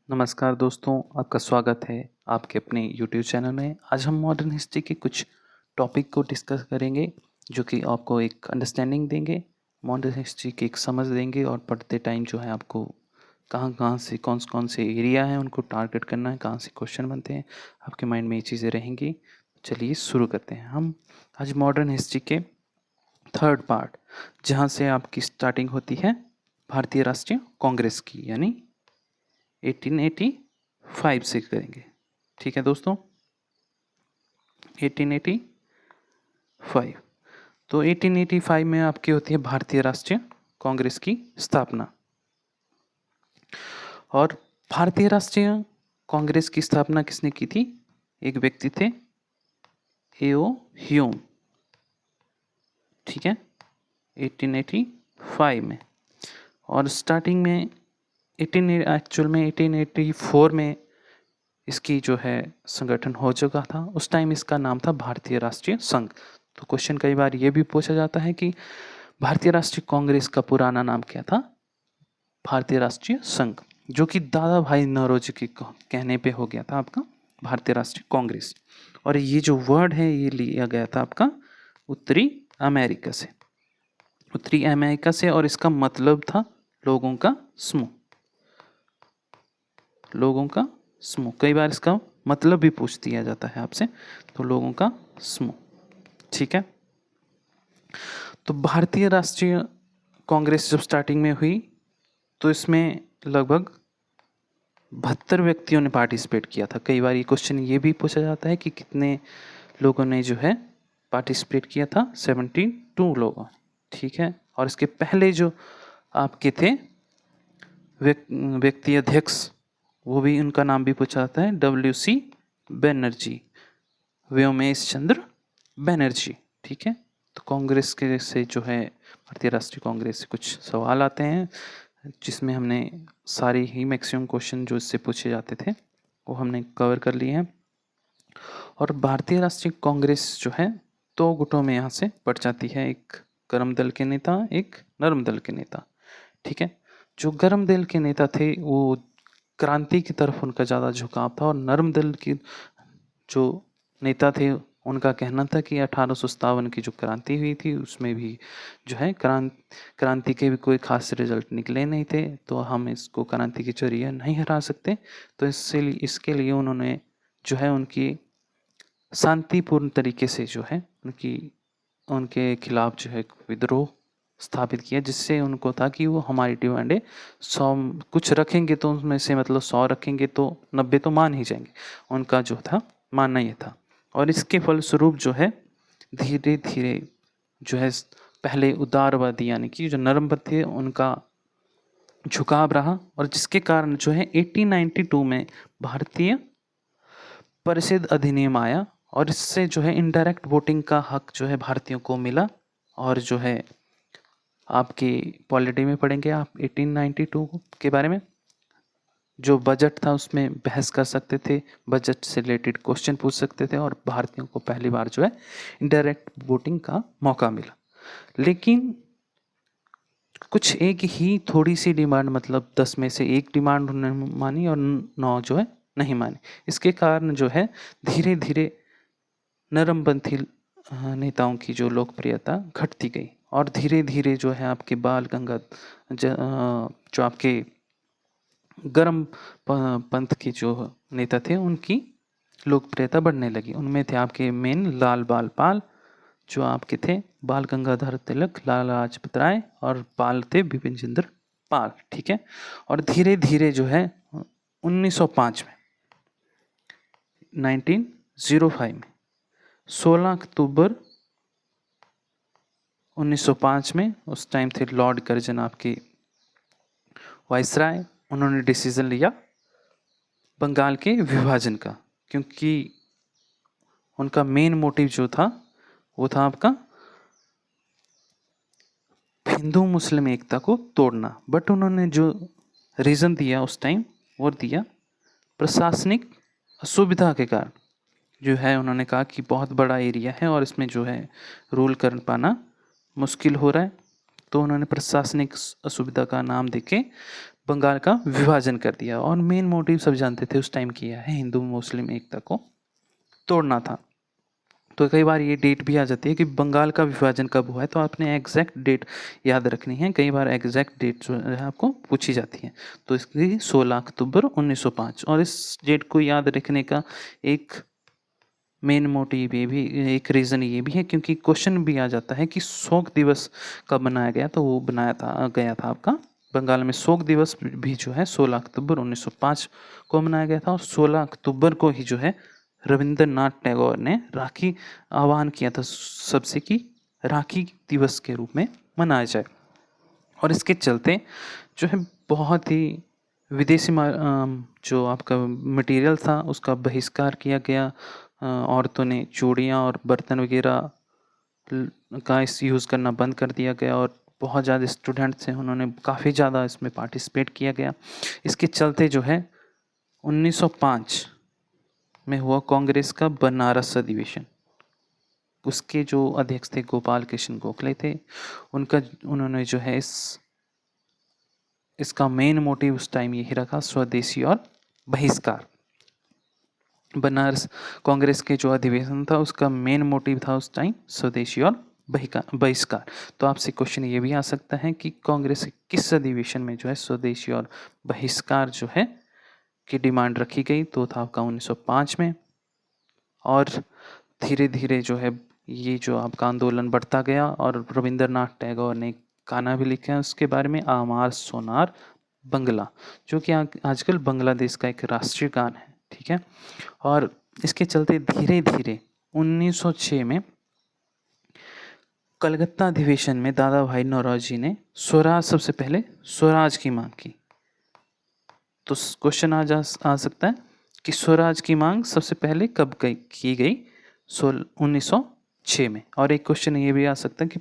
नमस्कार दोस्तों, आपका स्वागत है आपके अपने यूट्यूब चैनल में। आज हम मॉडर्न हिस्ट्री के कुछ टॉपिक को डिस्कस करेंगे जो कि आपको एक अंडरस्टैंडिंग देंगे, मॉडर्न हिस्ट्री की एक समझ देंगे और पढ़ते टाइम जो है आपको कहाँ-कहाँ से कौन-कौन से एरिया हैं उनको टारगेट करना है, कहाँ से क्वेश्चन बनते हैं, आपके माइंड में ये चीज़ें रहेंगी। चलिए शुरू करते हैं। हम आज मॉडर्न हिस्ट्री के थर्ड पार्ट जहाँ से आपकी स्टार्टिंग होती है भारतीय राष्ट्रीय कांग्रेस की यानी 1885 से करेंगे। ठीक है दोस्तों, 1885। तो 1885 में आपकी होती है भारतीय राष्ट्रीय कांग्रेस की स्थापना। और भारतीय राष्ट्रीय कांग्रेस की स्थापना किसने की थी? एक व्यक्ति थे, एओ ह्यूम। ठीक है, 1885 में। और स्टार्टिंग में एक्चुअल में 1884 में इसकी जो है संगठन हो चुका था। उस टाइम इसका नाम था भारतीय राष्ट्रीय संघ। तो क्वेश्चन कई बार ये भी पूछा जाता है कि भारतीय राष्ट्रीय कांग्रेस का पुराना नाम क्या था? भारतीय राष्ट्रीय संघ, जो कि दादा भाई नौरोजी के कहने पे हो गया था आपका भारतीय राष्ट्रीय कांग्रेस। और ये जो वर्ड है ये लिया गया था आपका उत्तरी अमेरिका से, उत्तरी अमेरिका से। और इसका मतलब था लोगों का समूह, लोगों का समूह। कई बार इसका मतलब भी पूछ दिया जाता है आपसे, तो लोगों का समूह। ठीक है, तो भारतीय राष्ट्रीय कांग्रेस जब स्टार्टिंग में हुई तो इसमें लगभग 72 व्यक्तियों ने पार्टिसिपेट किया था। कई बार ये क्वेश्चन ये भी पूछा जाता है कि कितने लोगों ने जो है पार्टिसिपेट किया था? 72 लोगों। ठीक है, और इसके पहले जो आपके थे व्यक्ति अध्यक्ष, वो भी उनका नाम भी पूछा जाता है, WC बनर्जी, व्योमेश चंद्र बनर्जी। ठीक है, तो कांग्रेस के से जो है भारतीय राष्ट्रीय कांग्रेस से कुछ सवाल आते हैं जिसमें हमने सारे ही मैक्सिमम क्वेश्चन जो इससे पूछे जाते थे वो हमने कवर कर लिए हैं। और भारतीय राष्ट्रीय कांग्रेस जो है दो गुटों में यहाँ से बढ़ जाती है, एक गर्म दल के नेता, एक नरम दल के नेता। ठीक है, जो गर्म दल के नेता थे वो क्रांति की तरफ उनका ज़्यादा झुकाव था, और नरम दल के जो नेता थे उनका कहना था कि 1857 की जो क्रांति हुई थी उसमें भी जो है क्रांति के भी कोई खास रिजल्ट निकले नहीं थे, तो हम इसको क्रांति के जरिए नहीं हरा सकते। तो इसके लिए उन्होंने जो है उनकी शांतिपूर्ण तरीके से जो है उनके खिलाफ जो है विद्रोह स्थापित किया, जिससे उनको था कि वो हमारी डिमांडें 100 कुछ रखेंगे तो उसमें से मतलब 100 रखेंगे तो 90 तो मान ही जाएंगे, उनका जो था मानना ये था। और इसके फलस्वरूप जो है धीरे धीरे जो है पहले उदारवादी यानी कि जो नरमपंथी थे उनका झुकाव रहा, और जिसके कारण जो है 1892 में भारतीय परिषद अधिनियम आया, और इससे जो है इनडायरेक्ट वोटिंग का हक जो है भारतीयों को मिला। और जो है आपकी पॉलिटी में पढ़ेंगे आप 1892 के बारे में, जो बजट था उसमें बहस कर सकते थे, बजट से रिलेटेड क्वेश्चन पूछ सकते थे, और भारतीयों को पहली बार जो है इनडायरेक्ट वोटिंग का मौका मिला। लेकिन कुछ एक ही थोड़ी सी डिमांड, मतलब 10 में से एक डिमांड उन्होंने मानी और 9 जो है नहीं मानी। इसके कारण जो है धीरे धीरे नरमपंथी नेताओं की जो लोकप्रियता घटती गई, और धीरे धीरे जो है आपके बाल गंगाधर जो आपके गर्म पंथ के जो नेता थे उनकी लोकप्रियता बढ़ने लगी। उनमें थे आपके मेन लाल बाल पाल, जो आपके थे बाल गंगाधर तिलक, लाला लाजपत राय, और पाल थे बिपिन चंद्र पाल। ठीक है, और धीरे धीरे जो है 1905 में 1905 में 16 अक्टूबर 1905 में, उस टाइम थे लॉर्ड कर्जन आपके वाइसराय, उन्होंने डिसीजन लिया बंगाल के विभाजन का, क्योंकि उनका मेन मोटिव जो था वो था आपका हिंदू मुस्लिम एकता को तोड़ना। बट उन्होंने जो रीज़न दिया उस टाइम वो दिया प्रशासनिक असुविधा के कारण। जो है उन्होंने कहा कि बहुत बड़ा एरिया है और इसमें जो है रूल कर पाना मुश्किल हो रहा है, तो उन्होंने प्रशासनिक असुविधा का नाम देके बंगाल का विभाजन कर दिया। और मेन मोटिव सब जानते थे उस टाइम किया है, हिंदू मुस्लिम एकता को तोड़ना था। तो कई बार ये डेट भी आ जाती है कि बंगाल का विभाजन कब हुआ है, तो आपने एग्जैक्ट डेट याद रखनी है। कई बार एग्जैक्ट डेट जो है आपको पूछी जाती है। तो इसकी 16 अक्टूबर 1905। और इस डेट को याद रखने का एक मेन मोटिव ये भी, एक रीज़न ये भी है क्योंकि क्वेश्चन भी आ जाता है कि शोक दिवस कब मनाया गया, तो वो बनाया था गया था आपका बंगाल में शोक दिवस भी जो है 16 अक्टूबर 1905 को मनाया गया था। और 16 अक्टूबर को ही जो है रविंद्रनाथ टैगोर ने राखी आह्वान किया था सबसे कि राखी दिवस के रूप में मनाया जाए। और इसके चलते जो है बहुत ही विदेशी जो आपका मटेरियल था उसका बहिष्कार किया गया। औरतों ने चूड़ियाँ और बर्तन वगैरह का इस यूज़ करना बंद कर दिया गया। और बहुत ज़्यादा स्टूडेंट्स हैं, उन्होंने काफ़ी ज़्यादा इसमें पार्टिसिपेट किया गया। इसके चलते जो है 1905 में हुआ कांग्रेस का बनारस अधिवेशन। उसके जो अध्यक्ष थे गोपाल कृष्ण गोखले थे। उन्होंने जो है इसका मेन मोटिव उस टाइम यही रखा, स्वदेशी और बहिष्कार। बनारस कांग्रेस के जो अधिवेशन था उसका मेन मोटिव था उस टाइम स्वदेशी और बहिष्कार। तो आपसे क्वेश्चन ये भी आ सकता है कि कांग्रेस के किस अधिवेशन में जो है स्वदेशी और बहिष्कार जो है की डिमांड रखी गई, तो था आपका 1905 में। और धीरे धीरे जो है ये जो आपका आंदोलन बढ़ता गया। और रविंद्रनाथ टैगोर ने गाना भी लिखा है उसके बारे में, आमार सोनार बंगला, जो कि आजकल बांग्लादेश का एक राष्ट्रीय गान है। ठीक है। और इसके चलते धीरे धीरे 1906 में कलकत्ता अधिवेशन में दादा भाई नौरोजी ने स्वराज, सबसे पहले स्वराज की मांग की। तो क्वेश्चन आ सकता है कि स्वराज की मांग सबसे पहले कब की गई, 1906 में। और एक क्वेश्चन ये भी आ सकता है कि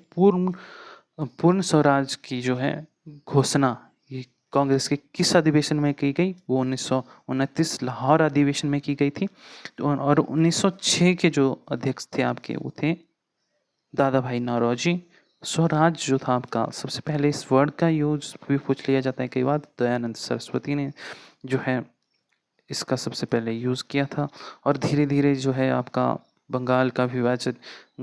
पूर्ण स्वराज की जो है घोषणा ये कांग्रेस के किस अधिवेशन में की गई, वो 1929 लाहौर अधिवेशन में की गई थी। और 1906 के जो अध्यक्ष थे आपके वो थे दादा भाई नौरोजी। स्वराज जो था आपका, सबसे पहले इस वर्ड का यूज भी पूछ लिया जाता है कई बार, दयानंद सरस्वती ने जो है इसका सबसे पहले यूज़ किया था। और धीरे धीरे जो है आपका बंगाल का विभाजन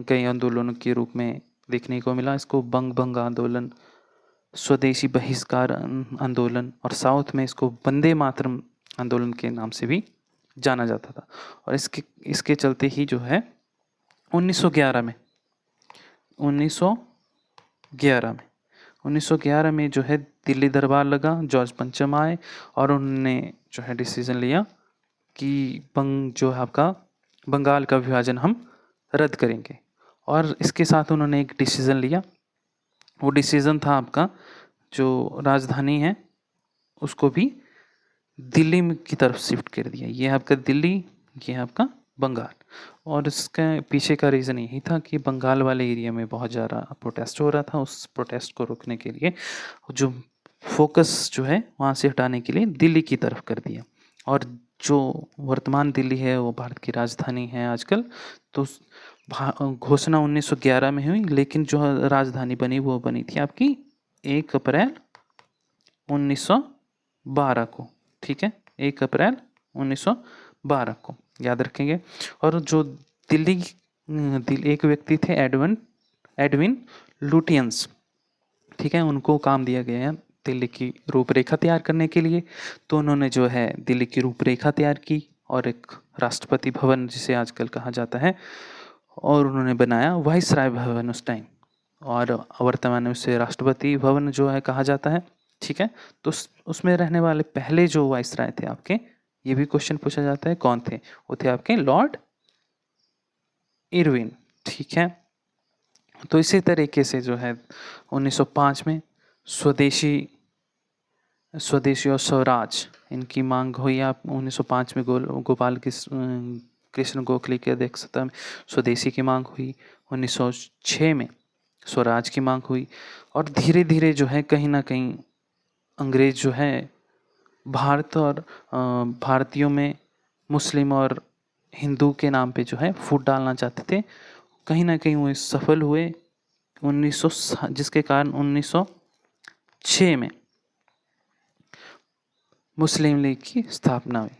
कई आंदोलनों के रूप में देखने को मिला। इसको बंग भंग आंदोलन, स्वदेशी बहिष्कार आंदोलन, और साउथ में इसको वंदे मातरम आंदोलन के नाम से भी जाना जाता था। और इसके चलते ही जो है 1911 में 1911 में जो है दिल्ली दरबार लगा, जॉर्ज पंचम आए और उन्होंने जो है डिसीजन लिया कि जो है आपका बंगाल का विभाजन हम रद्द करेंगे। और इसके साथ उन्होंने एक डिसीजन लिया, वो डिसीजन था आपका जो राजधानी है उसको भी दिल्ली की तरफ शिफ्ट कर दिया। ये आपका दिल्ली, ये आपका बंगाल। और इसका पीछे का रीज़न यही था कि बंगाल वाले एरिया में बहुत ज़्यादा प्रोटेस्ट हो रहा था। उस प्रोटेस्ट को रोकने के लिए जो फोकस जो है वहाँ से हटाने के लिए दिल्ली की तरफ कर दिया। और जो वर्तमान दिल्ली है वो भारत की राजधानी है आजकल। तो घोषणा 1911 में हुई, लेकिन जो राजधानी बनी वो बनी थी आपकी 1 अप्रैल 1912 को। ठीक है, 1 अप्रैल 1912 को याद रखेंगे। और जो एक व्यक्ति थे एडविन लुटियंस, ठीक है, उनको काम दिया गया है दिल्ली की रूपरेखा तैयार करने के लिए। तो उन्होंने जो है दिल्ली की रूपरेखा तैयार की और एक राष्ट्रपति भवन जिसे आजकल कहा जाता है, और उन्होंने बनाया वाइसराय भवन उस टाइम, और वर्तमान में उसे राष्ट्रपति भवन जो है कहा जाता है। ठीक है, तो उसमें रहने वाले पहले जो वाइसराय थे आपके, ये भी क्वेश्चन पूछा जाता है कौन थे, वो थे आपके लॉर्ड इरविन। ठीक है, तो इसी तरीके से जो है 1905 में स्वदेशी और स्वराज इनकी मांग हुई। आप 1905 में गोपाल कृष्ण गोखले की अध्यक्षता में स्वदेशी की मांग हुई। 1906 में स्वराज की मांग हुई। और धीरे धीरे जो है कहीं ना कहीं अंग्रेज जो है भारत और भारतीयों में मुस्लिम और हिंदू के नाम पे जो है फूट डालना चाहते थे। कहीं ना कहीं वो सफल हुए। जिसके कारण 1906 में मुस्लिम लीग की स्थापना हुई।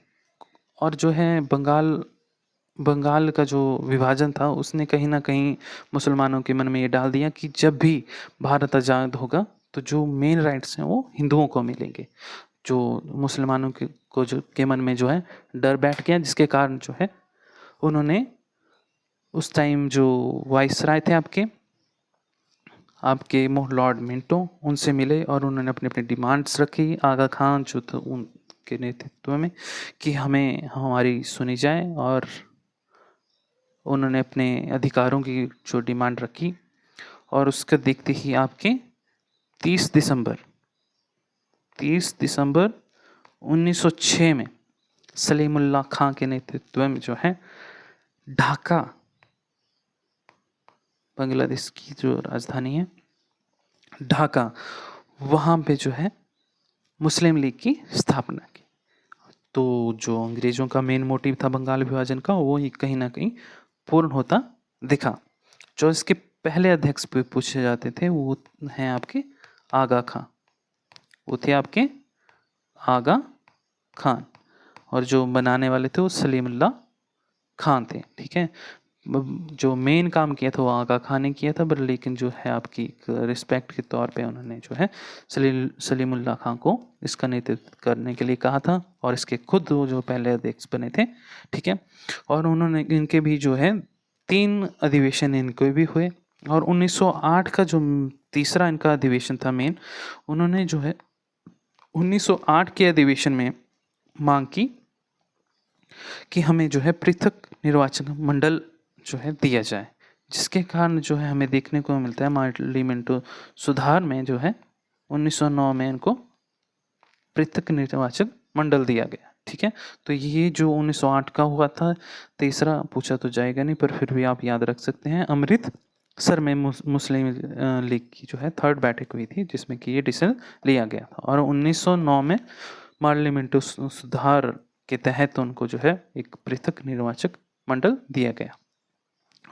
और जो है बंगाल का जो विभाजन था उसने कहीं न कहीं मुसलमानों के मन में ये डाल दिया कि जब भी भारत आज़ाद होगा तो जो मेन राइट्स हैं वो हिंदुओं को मिलेंगे। जो मुसलमानों के मन में जो है डर बैठ गया, जिसके कारण जो है उन्होंने उस टाइम जो वाइसराय थे आपके लॉर्ड मिंटो, उनसे मिले और उन्होंने अपनी अपनी डिमांड्स रखी आगा खान जो थे उनके नेतृत्व में, कि हमें हमारी सुनी जाए। और उन्होंने अपने अधिकारों की जो डिमांड रखी और उसके देखते ही आपके 30 दिसंबर 1906 में सलीमुल्लाह खां के नेतृत्व में जो है ढाका, बांग्लादेश की जो राजधानी है ढाका, वहाँ पे जो है मुस्लिम लीग की स्थापना की। तो जो अंग्रेज़ों का मेन मोटिव था बंगाल विभाजन का, वो ही कहीं न कहीं पूर्ण होता दिखा। जो इसके पहले अध्यक्ष पूछे जाते थे वो हैं आपके आगा खां, वो थे आपके आगा खान, और जो बनाने वाले थे वो सलीमुल्लाह खान थे। ठीक है, जो मेन काम किया था वो आगा खान ने किया था, पर लेकिन जो है आपकी रिस्पेक्ट के तौर पे उन्होंने जो है सलीमुल्लाह खान को इसका नेतृत्व करने के लिए कहा था, और इसके खुद वो जो पहले अध्यक्ष बने थे। ठीक है, और उन्होंने इनके भी जो है 3 अधिवेशन इनके भी हुए, और 1908 का जो तीसरा इनका अधिवेशन था मेन, उन्होंने जो है 1908 के अधिवेशन में मांग की कि हमें जो है पृथक निर्वाचन मंडल जो है दिया जाए, जिसके कारण जो है हमें देखने को मिलता है पार्लियामेंट सुधार में जो है 1909 में इनको पृथक निर्वाचन मंडल दिया गया। ठीक है, तो ये जो 1908 का हुआ था, तीसरा पूछा तो जाएगा नहीं पर फिर भी आप याद रख सकते हैं। अमृतसर में मुस्लिम लीग की जो है 3rd बैठक हुई थी जिसमें कि ये डिसीजन लिया गया था, और 1909 में पार्लियामेंट सुधार के तहत उनको जो है एक पृथक निर्वाचक मंडल दिया गया।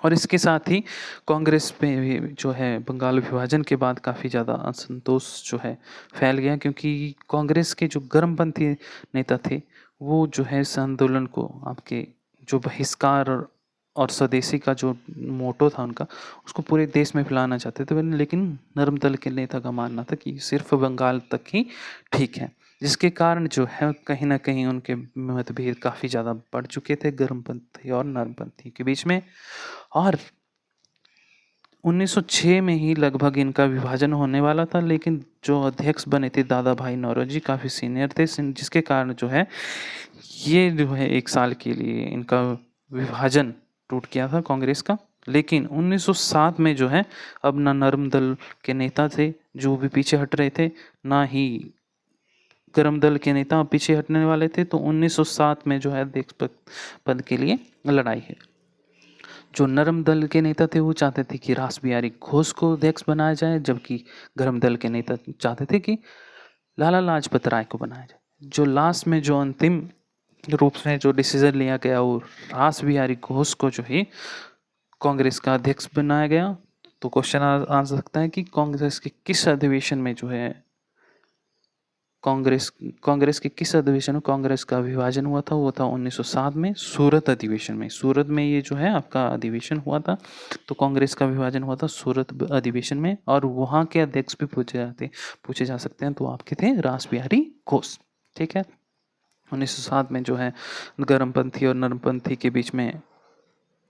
और इसके साथ ही कांग्रेस पे भी जो है बंगाल विभाजन के बाद काफ़ी ज़्यादा असंतोष जो है फैल गया, क्योंकि कांग्रेस के जो गर्मपंथी नेता थे वो जो है इस आंदोलन को आपके जो बहिष्कार और स्वदेशी का जो मोटो था उनका, उसको पूरे देश में फैलाना चाहते थे, लेकिन नर्म दल के नेता का मानना था कि सिर्फ बंगाल तक ही ठीक है, जिसके कारण जो है कहीं न कहीं उनके मतभेद काफ़ी ज़्यादा बढ़ चुके थे गर्मपंथी और नरमपंथी के बीच में। और 1906 में ही लगभग इनका विभाजन होने वाला था, लेकिन जो अध्यक्ष बने थे दादा भाई नौरोजी काफ़ी सीनियर थे, जिसके कारण जो है ये जो है 1 साल के लिए इनका विभाजन टूट गया था कांग्रेस का। लेकिन 1907 में जो है अब ना नर्म दल के नेता थे जो भी पीछे हट रहे थे, ना ही गर्म दल के नेता पीछे हटने वाले थे, तो 1907 में जो है अध्यक्ष पद के लिए लड़ाई है। जो नरम दल के नेता थे वो चाहते थे कि रास बिहारी घोष को अध्यक्ष बनाया जाए, जबकि गर्म दल के नेता चाहते थे कि लाला लाजपत राय को बनाया जाए। जो लास्ट में जो अंतिम रूप में जो डिसीजन लिया गया वो रास बिहारी घोष को जो है कांग्रेस का अध्यक्ष बनाया गया। तो क्वेश्चन आ सकता है कि कांग्रेस के किस अधिवेशन में जो है कांग्रेस के किस अधिवेशन में कांग्रेस का विभाजन हुआ था? वो था 1907 में सूरत अधिवेशन में। सूरत में ये जो है आपका अधिवेशन हुआ था, तो कांग्रेस का विभाजन हुआ था सूरत अधिवेशन में, और वहाँ के अध्यक्ष भी पूछे जा सकते हैं, तो आपके थे रास बिहारी घोष। ठीक है, 1907 में जो है गर्मपंथी और नरमपंथी के बीच में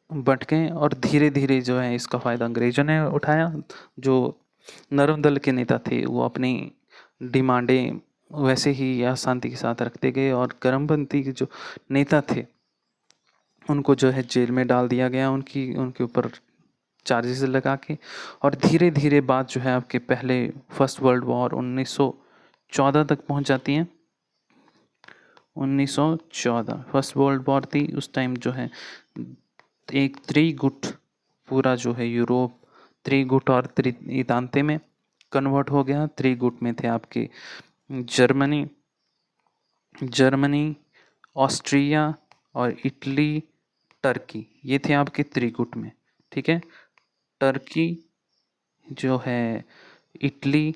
बंट गए, और धीरे धीरे जो है इसका फ़ायदा अंग्रेजों ने उठाया। जो नरम दल के नेता थे वो अपनी डिमांडें वैसे ही अशांति के साथ रखते गए, और गर्मपंथी के जो नेता थे उनको जो है जेल में डाल दिया गया, उनके ऊपर चार्जेस लगा के। और धीरे धीरे बात जो है आपके पहले फर्स्ट वर्ल्ड वॉर 1914 तक पहुंच जाती है। 1914 फर्स्ट वर्ल्ड वॉर थी, उस टाइम जो है एक त्रिगुट पूरा जो है यूरोप त्रिगुट और त्रितांते में कन्वर्ट हो गया। त्रिगुट में थे आपके जर्मनी, ऑस्ट्रिया और इटली, टर्की, ये थे आपके त्रिगुट में। ठीक है, टर्की जो है, इटली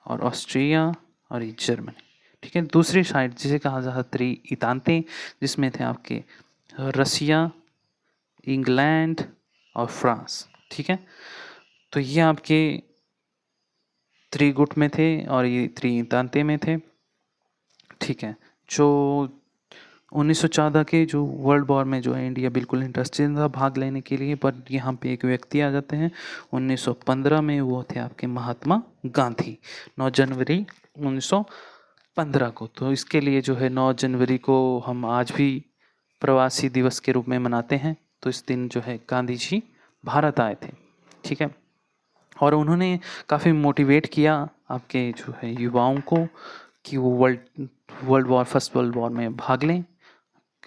और ऑस्ट्रिया और जर्मनी। ठीक है। दूसरी साइड जिसे कहा जाता है त्रितांते, जिसमें थे आपके रसिया, इंग्लैंड और फ्रांस। ठीक है, तो ये आपके त्रिगुट में थे और ये त्रितांते में थे। ठीक है, जो 1914 के जो वर्ल्ड वॉर में जो है इंडिया बिल्कुल इंटरेस्टेड था भाग लेने के लिए, पर यहाँ पे एक व्यक्ति आ जाते हैं 1915 में, वो थे आपके महात्मा गांधी, 9 जनवरी 1915 को। तो इसके लिए जो है 9 जनवरी को हम आज भी प्रवासी दिवस के रूप में मनाते हैं। तो इस दिन जो है गांधी जी भारत आए थे। ठीक है, और उन्होंने काफ़ी मोटिवेट किया आपके जो है युवाओं को कि वो फर्स्ट वर्ल्ड वॉर में भाग लें,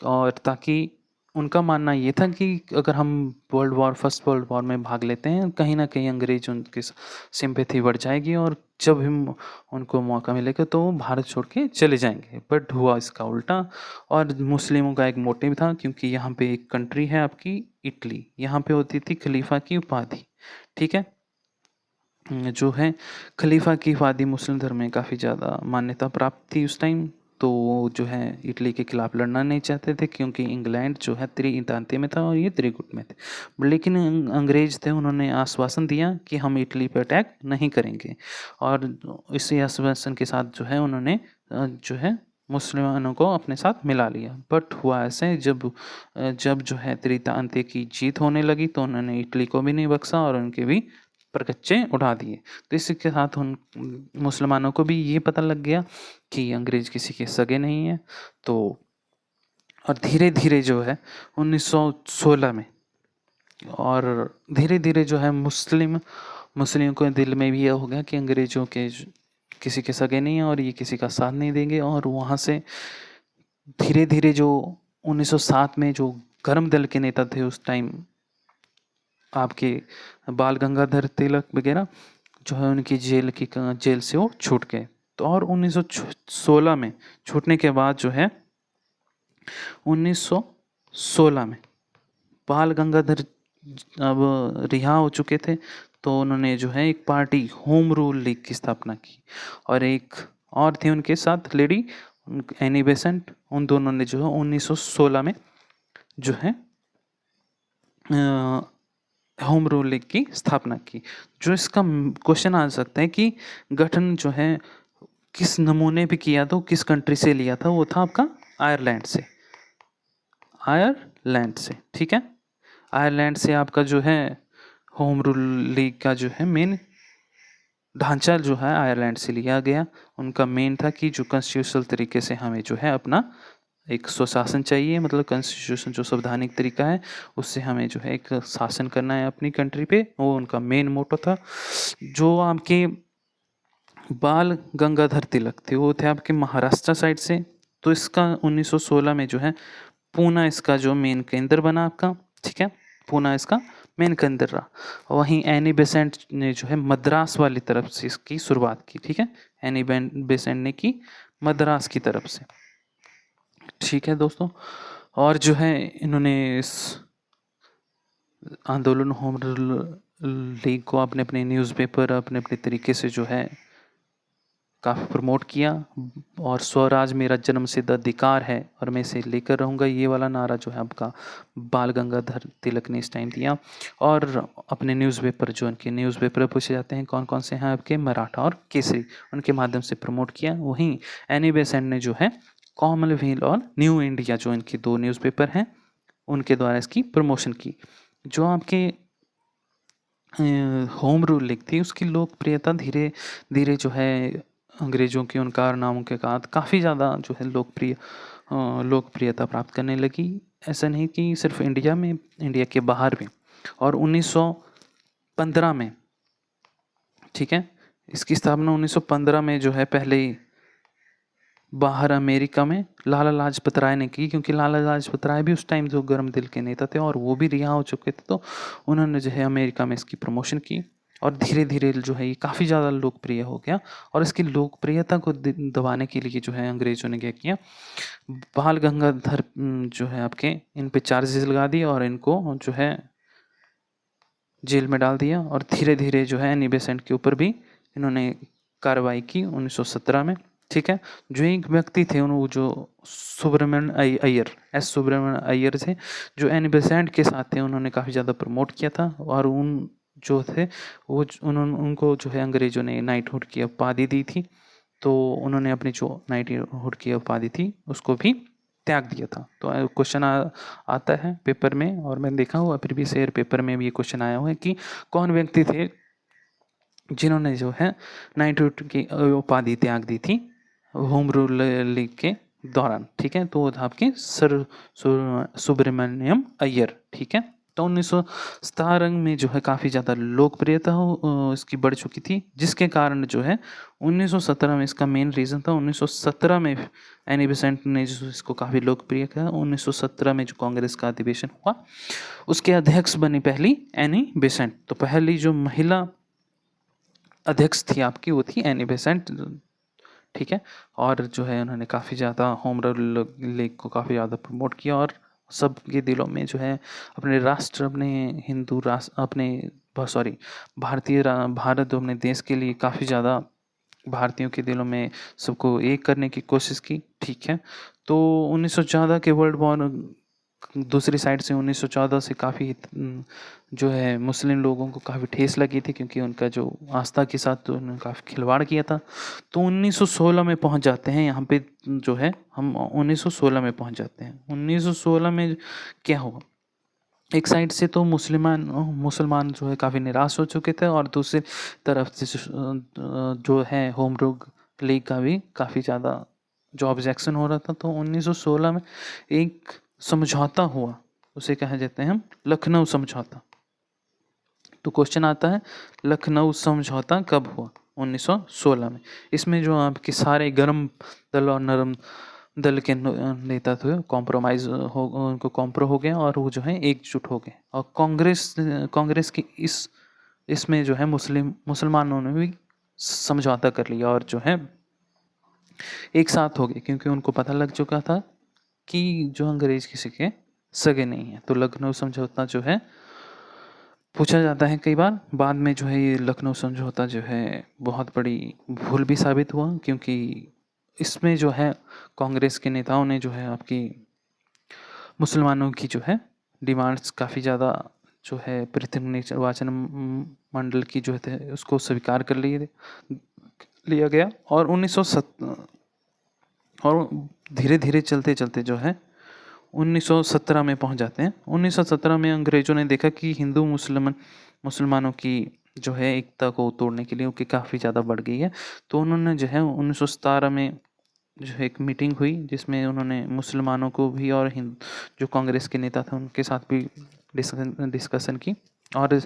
और ताकि उनका मानना ये था कि अगर हम फर्स्ट वर्ल्ड वॉर में भाग लेते हैं, कहीं ना कहीं अंग्रेज उनकी सिंपैथी बढ़ जाएगी और जब हम उनको मौका मिलेगा तो वो भारत छोड़ के चले जाएंगे। बट हुआ इसका उल्टा, और मुस्लिमों का एक मोटिव था, क्योंकि यहाँ पे एक कंट्री है आपकी इटली, यहाँ पे होती थी खलीफा की उपाधि। ठीक है, जो है खलीफा की उपाधि मुस्लिम धर्म में काफ़ी ज़्यादा मान्यता प्राप्त थी उस टाइम। तो वो जो है इटली के खिलाफ लड़ना नहीं चाहते थे, क्योंकि इंग्लैंड जो है त्रितांते में था और ये त्रिकूट में थे। लेकिन अंग्रेज थे, उन्होंने आश्वासन दिया कि हम इटली पर अटैक नहीं करेंगे, और इसी आश्वासन के साथ जो है उन्होंने जो है मुसलमानों को अपने साथ मिला लिया। बट हुआ ऐसे, जब जो है त्रितांते की जीत होने लगी तो उन्होंने इटली को भी नहीं बख्शा और उनके भी परकच्चे उड़ा दिए। तो इसके साथ उन मुसलमानों को भी ये पता लग गया कि अंग्रेज किसी के सगे नहीं है। तो और धीरे धीरे जो है 1916 में, और धीरे धीरे जो है मुस्लिमों के दिल में भी ये हो गया कि अंग्रेजों के किसी के सगे नहीं है और ये किसी का साथ नहीं देंगे। और वहाँ से धीरे धीरे जो 1907 में जो गर्म दल के नेता थे उस टाइम आपके बाल गंगाधर तिलक वगैरह, जो है उनकी जेल से वो छूट गए। तो और 1916 में छूटने के बाद जो है 1916 में बाल गंगाधर अब रिहा हो चुके थे, तो उन्होंने जो है एक पार्टी होम रूल लीग की स्थापना की, और एक और थी उनके साथ लेडी एनी बेसेंट। उन दोनों ने जो है 1916 में जो है होम रूल लीग की स्थापना की। जो इसका क्वेश्चन आ सकता है कि गठन जो है किस नमूने पे किया था, किस कंट्री से लिया था, वो था आपका आयरलैंड से। ठीक है, आयरलैंड से आपका जो है होम रूल लीग का जो है मेन ढांचा जो है आयरलैंड से लिया गया। उनका मेन था कि जो कॉन्स्टिट्यूशनल तरीके से हमें जो है अपना एक स्वशासन चाहिए, मतलब कॉन्स्टिट्यूशन जो संवैधानिक तरीका है उससे हमें जो है एक शासन करना है अपनी कंट्री पे, वो उनका मेन मोटो था। जो आपके बाल गंगाधर तिलक थे वो थे आपके महाराष्ट्र साइड से। तो इसका 1916 में जो है पूना इसका जो मेन केंद्र बना आपका। ठीक है, पूना इसका मेन केंद्र रहा। वहीं एनी बेसेंट ने जो है मद्रास वाली तरफ से इसकी शुरुआत की। ठीक है, एनी बेसेंट ने की मद्रास की तरफ से। ठीक है दोस्तों, और जो है इन्होंने इस आंदोलन होम रूल लीग को अपने अपने न्यूज़पेपर अपने अपने तरीके से जो है काफ़ी प्रमोट किया, और स्वराज मेरा जन्मसिद्ध अधिकार है और मैं इसे लेकर रहूँगा, ये वाला नारा जो है आपका बाल गंगाधर तिलक ने इस टाइम दिया। और अपने न्यूज़पेपर जो उनके न्यूज़पेपर पूछे जाते हैं कौन कौन से हैं आपके, मराठा और केसरी, उनके माध्यम से प्रमोट किया। वहीं एनी बेसेंट ने जो है कॉमनवेल्थ और न्यू इंडिया जो इनके 2 न्यूज़पेपर हैं उनके द्वारा इसकी प्रमोशन की। जो आपके होम रूल लीग थी उसकी लोकप्रियता धीरे धीरे जो है अंग्रेज़ों के उन कारनामों के बाद काफ़ी ज़्यादा जो है लोकप्रियता प्राप्त करने लगी। ऐसा नहीं कि सिर्फ इंडिया में, इंडिया के बाहर भी। और 1915 में, ठीक है, इसकी स्थापना 1915 में जो है पहले ही बाहर अमेरिका में लाला लाजपत राय ने की, क्योंकि लाला लाजपत राय भी उस टाइम जो गर्म दिल के नेता थे और वो भी रिहा हो चुके थे। तो उन्होंने जो है अमेरिका में इसकी प्रमोशन की, और धीरे धीरे जो है ये काफ़ी ज़्यादा लोकप्रिय हो गया। और इसकी लोकप्रियता को दबाने के लिए जो है अंग्रेज़ों ने क्या किया, बाल गंगाधर जो है आपके इन पे चार्जेस लगा दिए और इनको जो है जेल में डाल दिया। और धीरे धीरे जो है एनी बेसेंट के ऊपर भी इन्होंने कार्रवाई की 1917 में। ठीक है। जो एक व्यक्ति थे वो जो अय्यर, एस सुब्रमण्यम अय्यर थे, जो एनी बेसेंट के साथ थे, उन्होंने काफ़ी ज़्यादा प्रमोट किया था और उन जो थे वो उन्होंने उनको जो है अंग्रेज़ों ने नाइटहुड की उपाधि दी थी। तो उन्होंने अपनी जो नाइटहुड की उपाधि थी उसको भी त्याग दिया था। तो क्वेश्चन आता है पेपर में, और मैंने देखा हुआ प्रीवियस ईयर पेपर में भी ये क्वेश्चन आया हुआ है कि कौन व्यक्ति थे जिन्होंने जो है नाइटहुड की उपाधि त्याग दी थी होम रूल लीग के दौरान। ठीक है, तो वो था आपके सर सुब्रमण्यम अय्यर। ठीक है, तो 1917 में जो है काफ़ी ज़्यादा लोकप्रियता इसकी बढ़ चुकी थी, जिसके कारण जो है 1917 में इसका मेन रीज़न था। 1917 में एनी बेसेंट ने जो इसको काफ़ी लोकप्रिय किया। 1917 में जो कांग्रेस का अधिवेशन हुआ उसके अध्यक्ष बनी पहली एनी बेसेंट। तो पहली जो महिला अध्यक्ष थी आपकी वो थी एनी बेसेंट। ठीक है, और जो है उन्होंने काफ़ी ज़्यादा होम रूल लीग को काफ़ी ज़्यादा प्रमोट किया और सबके दिलों में जो है अपने राष्ट्र, अपने हिंदू राष्ट्र, अपने सॉरी भारत अपने देश के लिए काफ़ी ज़्यादा भारतीयों के दिलों में सबको एक करने की कोशिश की। ठीक है, तो 1914 के वर्ल्ड वॉर, दूसरी साइड से 1914 से काफ़ी जो है मुस्लिम लोगों को काफ़ी ठेस लगी थी, क्योंकि उनका जो आस्था के साथ तो उन्होंने काफ़ी खिलवाड़ किया था। तो 1916 में पहुंच जाते हैं यहाँ पे, जो है हम 1916 में पहुंच जाते हैं। 1916 में क्या हुआ, एक साइड से तो मुसलमान जो है काफ़ी निराश हो चुके थे, और दूसरी तरफ से जो है होम रूल लीग का भी काफ़ी ज़्यादा जो ऑब्जेक्शन हो रहा था। तो 1916 में एक समझौता हुआ, उसे कहा जाते हैं हम लखनऊ समझौता। तो क्वेश्चन आता है लखनऊ समझौता कब हुआ? 1916 में। इसमें जो आपके सारे गर्म दल और नरम दल के नेता थे कॉम्प्रोमाइज़ हो, उनको कॉम्प्रो हो गया और वो जो है एकजुट हो गए। और कांग्रेस की इसमें जो है मुसलमानों ने भी समझौता कर लिया और जो है एक साथ हो गए, क्योंकि उनको पता लग चुका था कि जो अंग्रेज किसी के सगे नहीं है। तो लखनऊ समझौता जो है पूछा जाता है कई बार, बाद में जो है ये लखनऊ समझौता जो है बहुत बड़ी भूल भी साबित हुआ, क्योंकि इसमें जो है कांग्रेस के नेताओं ने जो है आपकी मुसलमानों की जो है डिमांड्स काफ़ी ज़्यादा जो है पृथक निर्वाचन मंडल की जो है उसको स्वीकार कर लिया गया। और 1907 और धीरे धीरे चलते चलते जो है 1917 में पहुंच जाते हैं। 1917 में अंग्रेज़ों ने देखा कि हिंदू मुसलमानों की जो है एकता को तोड़ने के लिए उनकी काफ़ी ज़्यादा बढ़ गई है। तो उन्होंने जो है 1917 में जो है एक मीटिंग हुई, जिसमें उन्होंने मुसलमानों को भी और जो कांग्रेस के नेता थे उनके साथ भी डिस्कशन की, और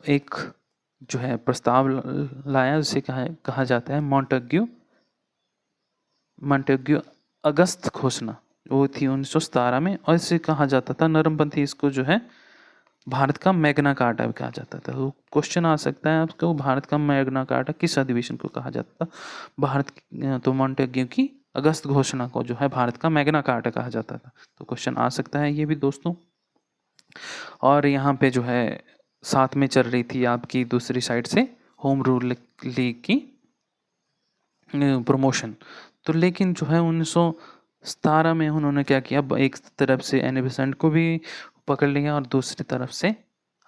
एक जो है प्रस्ताव लाया, जिसे कहा जाता है मॉन्टेग्यू अगस्त घोषणा। वो थी 1917 में, और इसे कहा जाता था नरमपंथी, इसको जो है भारत का मैग्ना कार्टा भी कहा जाता था। तो क्वेश्चन आ सकता है आपको, भारत का मैग्ना कार्टा किस अधिवेशन को कहा जाता था? तो मॉन्टेग्यू की अगस्त घोषणा को जो है भारत का मैग्ना कार्टा कहा जाता था। तो क्वेश्चन आ सकता है ये भी दोस्तों। और यहाँ पे जो है साथ में चल रही थी आपकी दूसरी साइड से होम रूल लीग की प्रमोशन। तो लेकिन जो है 1917 में उन्होंने क्या किया, एक तरफ से एनी बेसेंट को भी पकड़ लिया और दूसरी तरफ से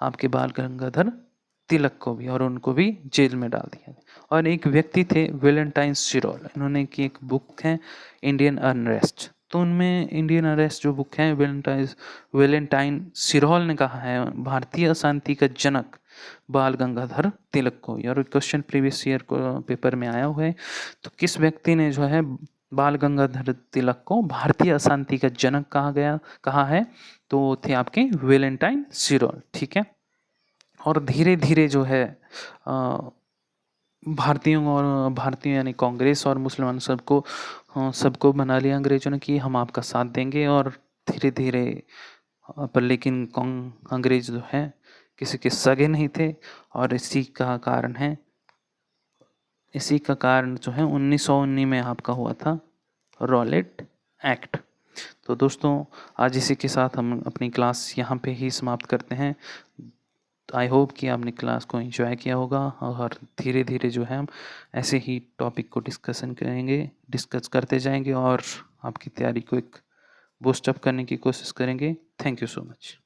आपके बाल गंगाधर तिलक को भी, और उनको भी जेल में डाल दिया। और एक व्यक्ति थे वेलेंटाइन सिरोल, इन्होंने की एक बुक है इंडियन अनरेस्ट। तो उनमें इंडियन अनरेस्ट जो बुक है, वेलेंटाइन सिरोल ने कहा है भारतीय अशांति का जनक बाल गंगाधर तिलक को। और क्वेश्चन प्रीवियस ईयर को पेपर में आया हुआ है। तो किस व्यक्ति ने जो है बाल गंगाधर तिलक को भारतीय अशांति का जनक कहा है? तो थे आपके वेलेंटाइन सिरोल। ठीक है, और धीरे धीरे जो है भारतीय यानी कांग्रेस और मुसलमान सबको बना लिया अंग्रेजों ने कि हम आपका साथ देंगे। और धीरे धीरे पर लेकिन अंग्रेज जो है किसी के सगे नहीं थे, और इसी का कारण जो है 1919 में आपका हुआ था रॉलेट एक्ट। तो दोस्तों आज इसी के साथ हम अपनी क्लास यहाँ पे ही समाप्त करते हैं। आई होप कि आपने क्लास को एंजॉय किया होगा और धीरे धीरे जो है हम ऐसे ही टॉपिक को डिस्कस करते जाएंगे और आपकी तैयारी को एक बूस्ट अप करने की कोशिश करेंगे। Thank you so much.